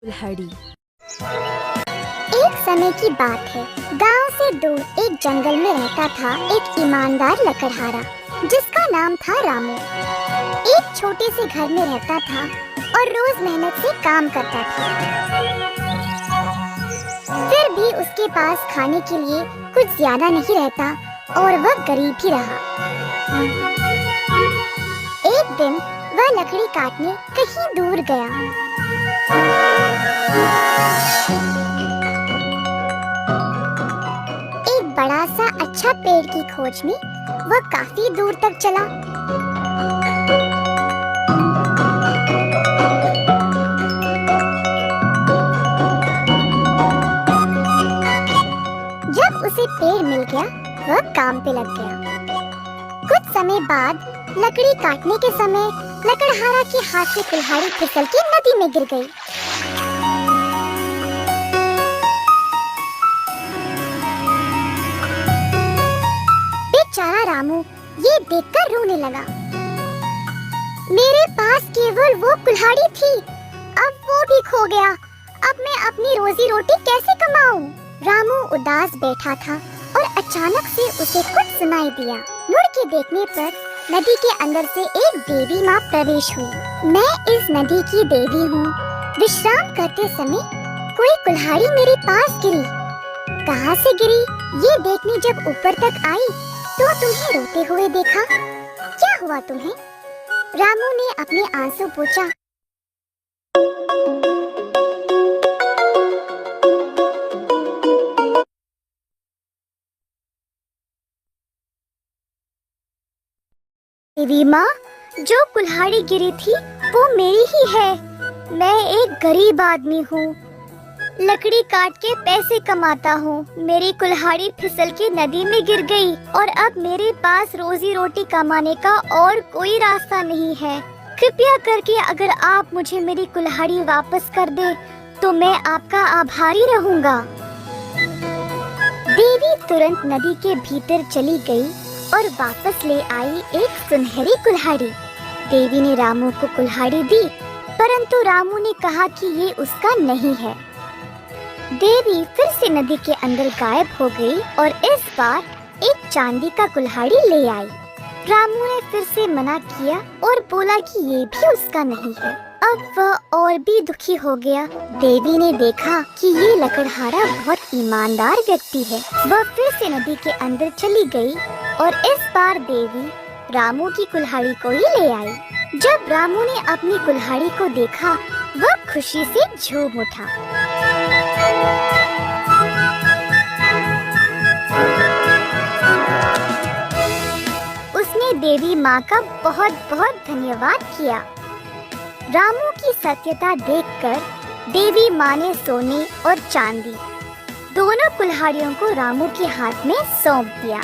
कुल्हाड़ी। एक समय की बात है। गांव से दूर एक जंगल में रहता था एक ईमानदार लकड़हारा जिसका नाम था रामू। एक छोटे से घर में रहता था और रोज मेहनत से काम करता था। फिर भी उसके पास खाने के लिए कुछ ज्यादा नहीं रहता और वह गरीब ही रहा। एक दिन वह लकड़ी काटने कहीं दूर गया। एक बड़ा सा अच्छा पेड़ की खोज में वह काफी दूर तक चला। जब उसे पेड़ मिल गया, वह काम पे लग गया। कुछ समय बाद लकड़ी काटने के समय लकड़हारा के हाथ से कुल्हाड़ी फिसल के नदी में गिर गई। बेचारा रामू ये देखकर रोने लगा। मेरे पास केवल वो कुल्हाड़ी थी, अब वो भी खो गया। अब मैं अपनी रोजी रोटी कैसे कमाऊं? रामू उदास बैठा था और अचानक से उसे कुछ सुनाई दिया। मुड़ के देखने पर नदी के अंदर से एक देवी माँ प्रवेश हुई। मैं इस नदी की देवी हूँ। विश्राम करते समय कोई कुल्हाड़ी मेरे पास गिरी। कहाँ से गिरी ये देखने जब ऊपर तक आई तो तुम्हें रोते हुए देखा। क्या हुआ तुम्हें? रामू ने अपने आंसू पोंछा। देवी माँ, जो कुल्हाड़ी गिरी थी वो मेरी ही है। मैं एक गरीब आदमी हूँ, लकड़ी काट के पैसे कमाता हूँ। मेरी कुल्हाड़ी फिसल के नदी में गिर गई और अब मेरे पास रोजी रोटी कमाने का और कोई रास्ता नहीं है। कृपया करके अगर आप मुझे मेरी कुल्हाड़ी वापस कर दे तो मैं आपका आभारी रहूँगा। देवी तुरंत नदी के भीतर चली गई और वापस ले आई एक सुनहरी कुल्हाड़ी। देवी ने रामू को कुल्हाड़ी दी, परंतु रामू ने कहा कि ये उसका नहीं है। देवी फिर से नदी के अंदर गायब हो गई और इस बार एक चांदी का कुल्हाड़ी ले आई। रामू ने फिर से मना किया और बोला कि ये भी उसका नहीं है। अब वह और भी दुखी हो गया। देवी ने देखा कि ये लकड़हारा बहुत ईमानदार व्यक्ति है। वह फिर से नदी के अंदर चली गई और इस बार देवी रामू की कुल्हाड़ी को ही ले आई। जब रामू ने अपनी कुल्हाड़ी को देखा, वह खुशी से झूम उठा। उसने देवी माँ का बहुत बहुत धन्यवाद किया। रामू की सत्यता देखकर देवी माँ ने सोने और चांदी दोनों कुल्हाड़ियों को रामू के हाथ में सौंप दिया।